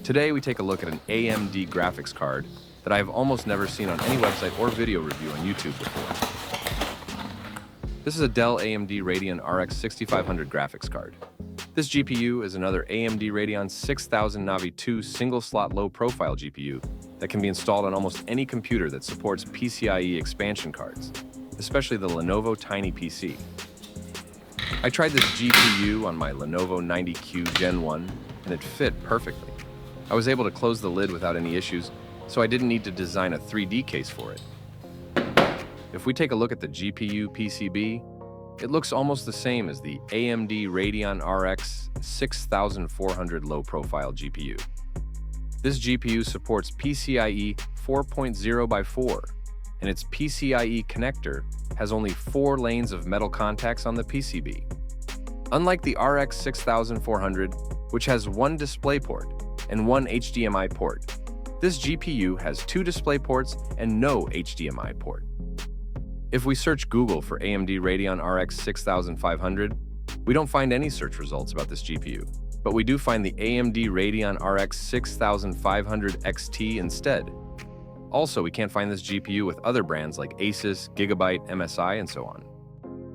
Today we take a look at an AMD graphics card that I have almost never seen on any website or video review on YouTube before. This is a Dell AMD Radeon RX 6500 graphics card. This GPU is another AMD Radeon 6000 Navi 2 single-slot low-profile GPU that can be installed on almost any computer that supports PCIe expansion cards, especially the Lenovo Tiny PC. I tried this GPU on my Lenovo 90Q Gen 1, and it fit perfectly. I was able to close the lid without any issues, so I didn't need to design a 3D case for it. If we take a look at the GPU PCB, it looks almost the same as the AMD Radeon RX 6400 low-profile GPU. This GPU supports PCIe 4.0x4, and its PCIe connector has only 4 lanes of metal contacts on the PCB. Unlike the RX 6400, which has 1 DisplayPort and 1 HDMI port, this GPU has 2 DisplayPorts and no HDMI port. If we search Google for AMD Radeon RX 6500, we don't find any search results about this GPU, but we do find the AMD Radeon RX 6500 XT instead. Also, we can't find this GPU with other brands like Asus, Gigabyte, MSI, and so on.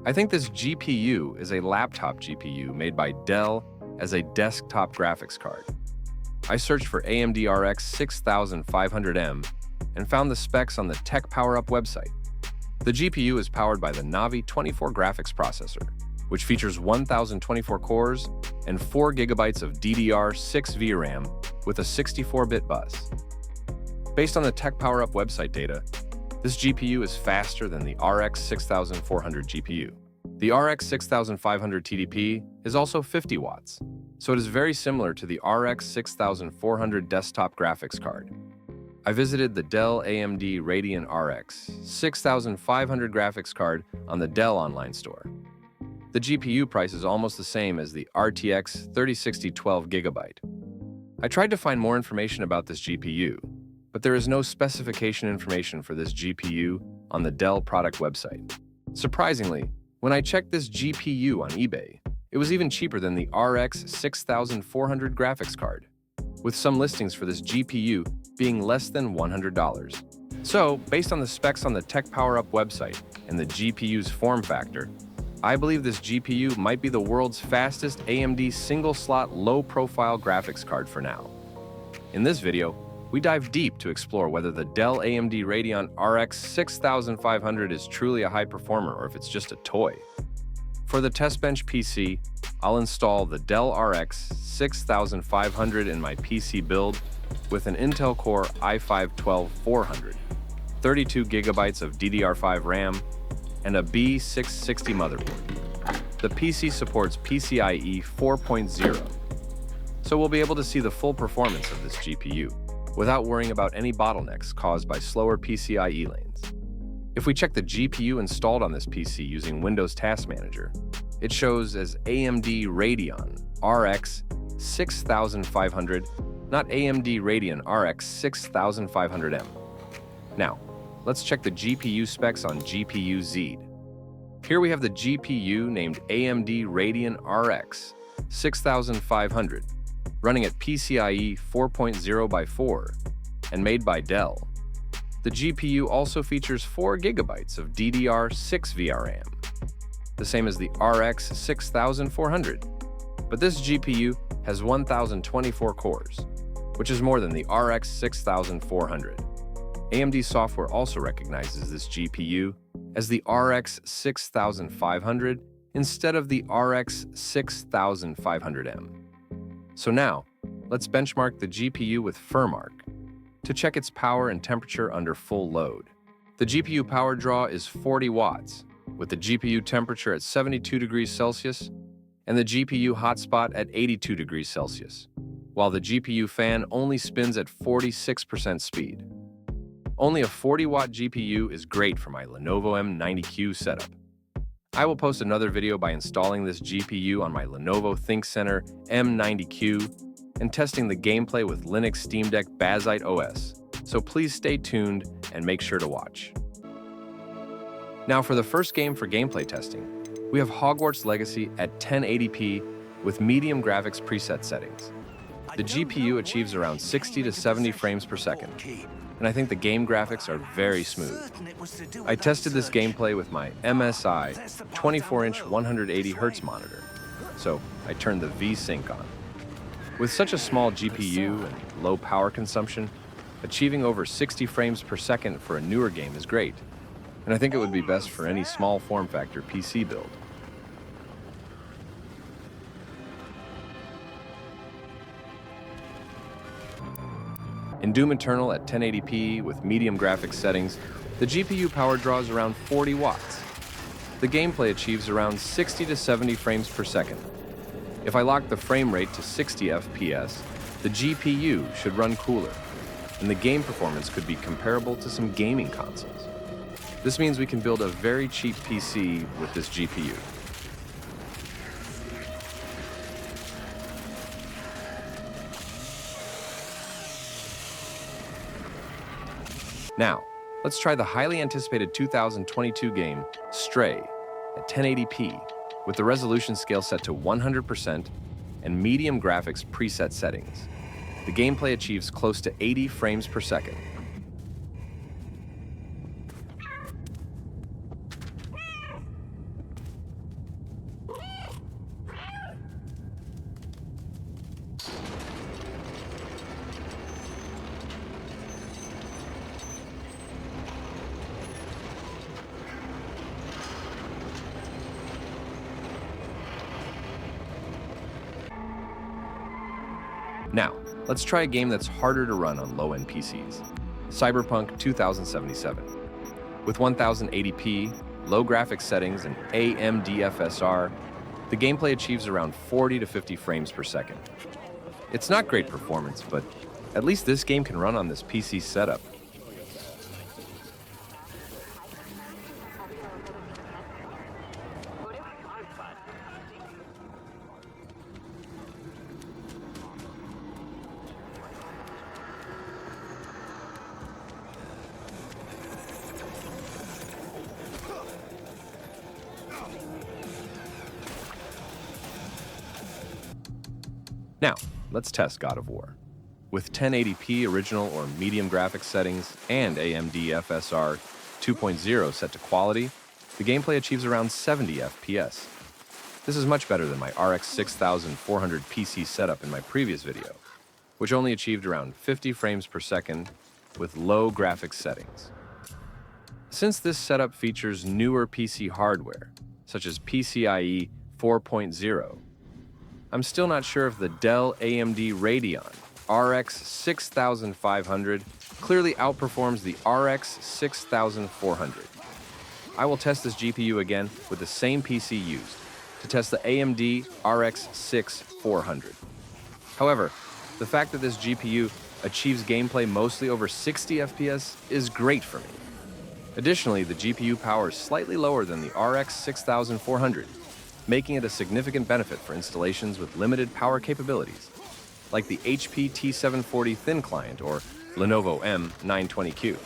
I think this GPU is a laptop GPU made by Dell as a desktop graphics card. I searched for AMD RX 6500M and found the specs on the Tech PowerUp website. The GPU is powered by the Navi 24 graphics processor, which features 1024 cores and 4 GB of DDR6 VRAM with a 64-bit bus. Based on the Tech PowerUp website data, this GPU is faster than the RX 6400 GPU. The RX 6500 TDP is also 50 watts, so it is very similar to the RX 6400 desktop graphics card. I visited the Dell AMD Radeon RX 6500 graphics card on the Dell online store. The GPU price is almost the same as the RTX 3060 12GB. I tried to find more information about this GPU, but there is no specification information for this GPU on the Dell product website. Surprisingly, when I checked this GPU on eBay, it was even cheaper than the RX 6400 graphics card, with some listings for this GPU being less than $100. So, based on the specs on the Tech PowerUp website and the GPU's form factor, I believe this GPU might be the world's fastest AMD single-slot low-profile graphics card for now. In this video, we dive deep to explore whether the Dell AMD Radeon RX 6500 is truly a high performer or if it's just a toy. For the testbench PC, I'll install the Dell RX 6500 in my PC build with an Intel Core i5-12400, 32 GB of DDR5 RAM, and a B660 motherboard. The PC supports PCIe 4.0, so we'll be able to see the full performance of this GPU without worrying about any bottlenecks caused by slower PCIe lanes. If we check the GPU installed on this PC using Windows Task Manager, it shows as AMD Radeon RX 6500, not AMD Radeon RX 6500M. Now, let's check the GPU specs on GPU Z. Here we have the GPU named AMD Radeon RX 6500, running at PCIe 4.0x4 and made by Dell. The GPU also features 4 GB of DDR6 VRAM, the same as the RX 6400, but this GPU has 1024 cores, which is more than the RX 6400. AMD software also recognizes this GPU as the RX 6500 instead of the RX 6500M. So now, let's benchmark the GPU with Firmark to check its power and temperature under full load. The GPU power draw is 40 watts, with the GPU temperature at 72 degrees Celsius and the GPU hotspot at 82 degrees Celsius, while the GPU fan only spins at 46% speed. Only a 40-watt GPU is great for my Lenovo M90Q setup. I will post another video by installing this GPU on my Lenovo ThinkCentre M90Q and testing the gameplay with Linux Steam Deck Bazzite OS, so please stay tuned and make sure to watch. Now for the first game for gameplay testing, we have Hogwarts Legacy at 1080p with medium graphics preset settings. The GPU achieves around 60 to 70 frames per second, and I think the game graphics are very smooth. I tested this gameplay with my MSI 24-inch 180Hz monitor, so I turned the V-Sync on. With such a small GPU and low power consumption, achieving over 60 frames per second for a newer game is great, and I think it would be best for any small form factor PC build. In Doom Eternal at 1080p with medium graphics settings, the GPU power draws around 40 watts. The gameplay achieves around 60 to 70 frames per second. If I lock the frame rate to 60 FPS, the GPU should run cooler, and the game performance could be comparable to some gaming consoles. This means we can build a very cheap PC with this GPU. Now, let's try the highly anticipated 2022 game, Stray, at 1080p, with the resolution scale set to 100% and medium graphics preset settings. The gameplay achieves close to 80 frames per second. Now, let's try a game that's harder to run on low-end PCs, Cyberpunk 2077. With 1080p, low graphics settings, and AMD FSR, the gameplay achieves around 40 to 50 frames per second. It's not great performance, but at least this game can run on this PC setup. Now, let's test God of War. With 1080p original or medium graphics settings and AMD FSR 2.0 set to quality, the gameplay achieves around 70 FPS. This is much better than my RX 6400 PC setup in my previous video, which only achieved around 50 frames per second with low graphics settings. Since this setup features newer PC hardware, such as PCIe 4.0, I'm still not sure if the Dell AMD Radeon RX 6500 clearly outperforms the RX 6400. I will test this GPU again with the same PC used to test the AMD RX 6400. However, the fact that this GPU achieves gameplay mostly over 60 FPS is great for me. Additionally, the GPU power is slightly lower than the RX 6400, making it a significant benefit for installations with limited power capabilities, like the HP T740 thin client or Lenovo M920Q.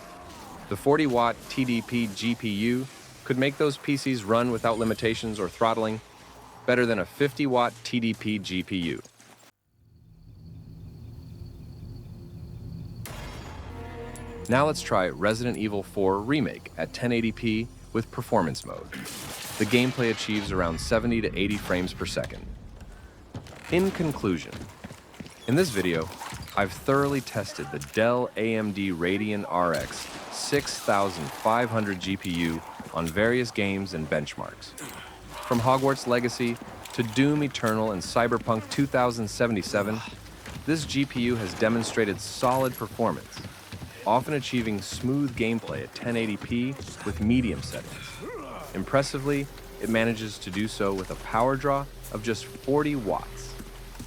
The 40-watt TDP GPU could make those PCs run without limitations or throttling better than a 50-watt TDP GPU. Now let's try Resident Evil 4 Remake at 1080p with performance mode. The gameplay achieves around 70 to 80 frames per second. In conclusion, in this video, I've thoroughly tested the Dell AMD Radeon RX 6500 GPU on various games and benchmarks. From Hogwarts Legacy to Doom Eternal and Cyberpunk 2077, this GPU has demonstrated solid performance, often achieving smooth gameplay at 1080p with medium settings. Impressively, it manages to do so with a power draw of just 40 watts,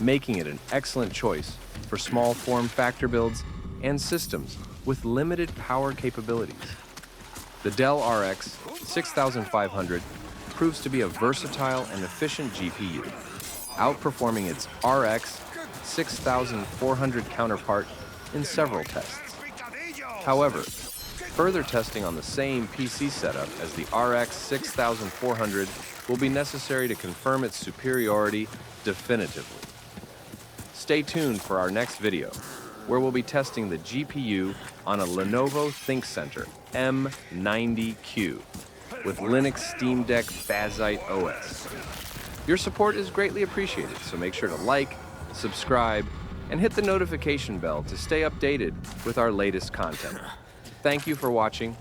making it an excellent choice for small form factor builds and systems with limited power capabilities. The Dell RX 6500 proves to be a versatile and efficient GPU, outperforming its RX 6400 counterpart in several tests. However, further testing on the same PC setup as the RX 6400 will be necessary to confirm its superiority definitively. Stay tuned for our next video, where we'll be testing the GPU on a Lenovo ThinkCentre M90Q with Linux Steam Deck Phasite OS. Your support is greatly appreciated, so make sure to like, subscribe, and hit the notification bell to stay updated with our latest content. Thank you for watching,